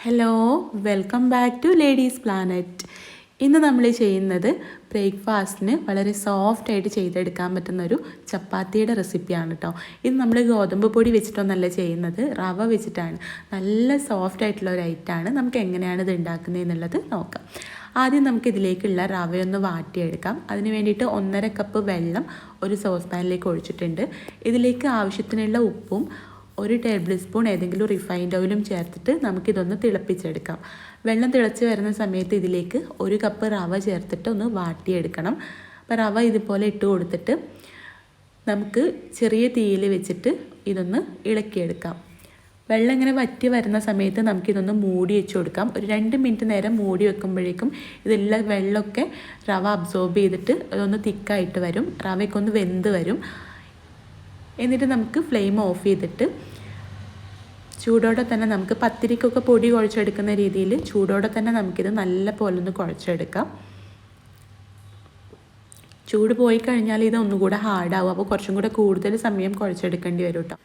Hello, welcome back to ladies planet. ഇന്ന് നമ്മൾ ചെയ്യുന്നത് ബ്രേക്ക്ഫാസ്റ്റിന് വളരെ സോഫ്റ്റായിട്ട് ചെയ്തെടുക്കാൻ പറ്റുന്നൊരു ചപ്പാത്തിയുടെ റെസിപ്പിയാണ് കേട്ടോ. ഇത് നമ്മൾ ഗോതമ്പ് പൊടി വെച്ചിട്ടൊന്നല്ല ചെയ്യുന്നത്, റവ വെച്ചിട്ടാണ്. നല്ല സോഫ്റ്റ് ആയിട്ടുള്ള ഒരു ഐറ്റമാണ്. നമുക്ക് എങ്ങനെയാണ് ഇത് ഉണ്ടാക്കുന്നത് എന്നുള്ളത് നോക്കാം. ആദ്യം നമുക്കിതിലേക്കുള്ള റവയൊന്ന് വാട്ടിയെടുക്കാം. അതിന് വേണ്ടിയിട്ട് 1.5 കപ്പ് വെള്ളം ഒരു സോസ് പാനിലേക്ക് ഒഴിച്ചിട്ടുണ്ട്. ഇതിലേക്ക് ആവശ്യത്തിനുള്ള ഉപ്പും 1 ടേബിൾ സ്പൂൺ ഏതെങ്കിലും റിഫൈൻഡ് ഓയിലും ചേർത്തിട്ട് നമുക്കിതൊന്ന് തിളപ്പിച്ചെടുക്കാം. വെള്ളം തിളച്ച് വരുന്ന സമയത്ത് ഇതിലേക്ക് 1 കപ്പ് റവ ചേർത്തിട്ട് ഒന്ന് വാട്ടിയെടുക്കണം. അപ്പോൾ റവ ഇതുപോലെ ഇട്ട് കൊടുത്തിട്ട് നമുക്ക് ചെറിയ തീയിൽ വെച്ചിട്ട് ഇതൊന്ന് ഇളക്കിയെടുക്കാം. വെള്ളം ഇങ്ങനെ വറ്റി വരുന്ന സമയത്ത് നമുക്കിതൊന്ന് മൂടി വെച്ച് കൊടുക്കാം. ഒരു 2 മിനിറ്റ് നേരം മൂടി വെക്കുമ്പോഴേക്കും ഇതെല്ലാം വെള്ളമൊക്കെ റവ അബ്സോർബ് ചെയ്തിട്ട് അതൊന്ന് തിക്കായിട്ട് വരും, റവയൊക്കെ ഒന്ന് വെന്ത് വരും. എന്നിട്ട് നമുക്ക് ഫ്ലെയിം ഓഫ് ചെയ്തിട്ട് ചൂടോടെ തന്നെ നമുക്ക് പത്തിരിക്കൊക്കെ പൊടി കുഴച്ചെടുക്കുന്ന രീതിയിൽ ചൂടോടെ തന്നെ നമുക്കിത് നല്ല പോലെ ഒന്ന് കുഴച്ചെടുക്കാം. ചൂട് പോയി കഴിഞ്ഞാൽ ഇത് ഒന്നുകൂടെ ഹാർഡാവും, അപ്പോൾ കുറച്ചും കൂടെ കൂടുതൽ സമയം കുഴച്ചെടുക്കേണ്ടി വരും കേട്ടോ.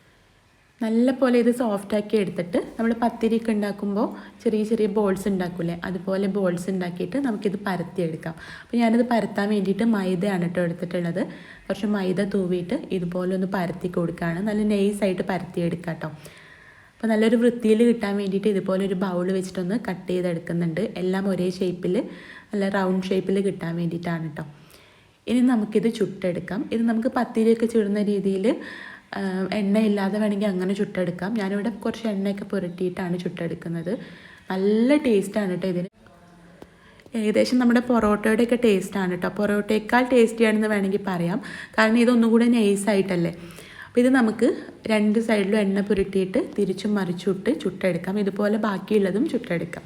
നല്ല പോലെ ഇത് സോഫ്റ്റാക്കി എടുത്തിട്ട് നമ്മൾ പത്തിരിയൊക്കെ ഉണ്ടാക്കുമ്പോൾ ചെറിയ ചെറിയ ബോൾസ് ഉണ്ടാക്കില്ലേ, അതുപോലെ ബോൾസ് ഉണ്ടാക്കിയിട്ട് നമുക്കിത് പരത്തിയെടുക്കാം. അപ്പോൾ ഞാനിത് പരത്താൻ വേണ്ടിയിട്ട് മൈദയാണ് കേട്ടോ എടുത്തിട്ടുള്ളത്. കുറച്ച് മൈദ തൂവിയിട്ട് ഇതുപോലെ ഒന്ന് പരത്തി കൊടുക്കുകയാണ്. നല്ല നൈസായിട്ട് പരത്തിയെടുക്കാം കേട്ടോ. അപ്പോൾ നല്ലൊരു വൃത്തിയിൽ കിട്ടാൻ വേണ്ടിയിട്ട് ഇതുപോലെ ഒരു ബൗൾ വെച്ചിട്ടൊന്ന് കട്ട് ചെയ്തെടുക്കുന്നുണ്ട്. എല്ലാം ഒരേ ഷേപ്പിൽ, നല്ല റൗണ്ട് ഷേപ്പിൽ കിട്ടാൻ വേണ്ടിയിട്ടാണ് കേട്ടോ. ഇനി നമുക്കിത് ചുട്ടെടുക്കാം. ഇത് നമുക്ക് പത്തിരിയൊക്കെ ചുടുന്ന രീതിയിൽ എണ്ണയില്ലാതെ വേണമെങ്കിൽ അങ്ങനെ ചുട്ടെടുക്കാം. ഞാനിവിടെ കുറച്ച് എണ്ണയൊക്കെ പുരട്ടിയിട്ടാണ് ചുട്ടെടുക്കുന്നത്. നല്ല ടേസ്റ്റാണ് കേട്ടോ ഇതിന്. ഏകദേശം നമ്മുടെ പൊറോട്ടയുടെയൊക്കെ ടേസ്റ്റാണ് കേട്ടോ. പൊറോട്ടയേക്കാൾ ടേസ്റ്റിയാണെന്ന് വേണമെങ്കിൽ പറയാം, കാരണം ഇതൊന്നുകൂടെ നൈസായിട്ടല്ലേ. അപ്പോൾ ഇത് നമുക്ക് 2 സൈഡിലും എണ്ണ പുരട്ടിയിട്ട് തിരിച്ചും മറിച്ചുവിട്ട് ചുട്ടെടുക്കാം. ഇതുപോലെ ബാക്കിയുള്ളതും ചുട്ടെടുക്കാം.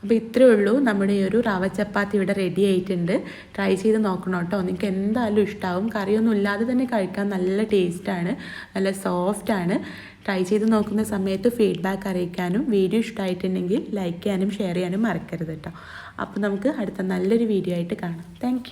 അപ്പോൾ ഇത്രയേ ഉള്ളൂ, നമ്മുടെ ഈ ഒരു റവ ചപ്പാത്തി ഇവിടെ റെഡി ആയിട്ടുണ്ട്. ട്രൈ ചെയ്ത് നോക്കണം കേട്ടോ, നിങ്ങൾക്ക് എന്തായാലും ഇഷ്ടമാവും. കറിയൊന്നും ഇല്ലാതെ തന്നെ കഴിക്കാൻ നല്ല ടേസ്റ്റാണ്, നല്ല സോഫ്റ്റാണ്. ട്രൈ ചെയ്ത് നോക്കുന്ന സമയത്ത് ഫീഡ്ബാക്ക് അറിയിക്കാനും വീഡിയോ ഇഷ്ടമായിട്ടുണ്ടെങ്കിൽ ലൈക്ക് ചെയ്യാനും ഷെയർ ചെയ്യാനും മറക്കരുത് കേട്ടോ. അപ്പോൾ നമുക്ക് അടുത്ത നല്ലൊരു വീഡിയോ ആയിട്ട് കാണാം. താങ്ക്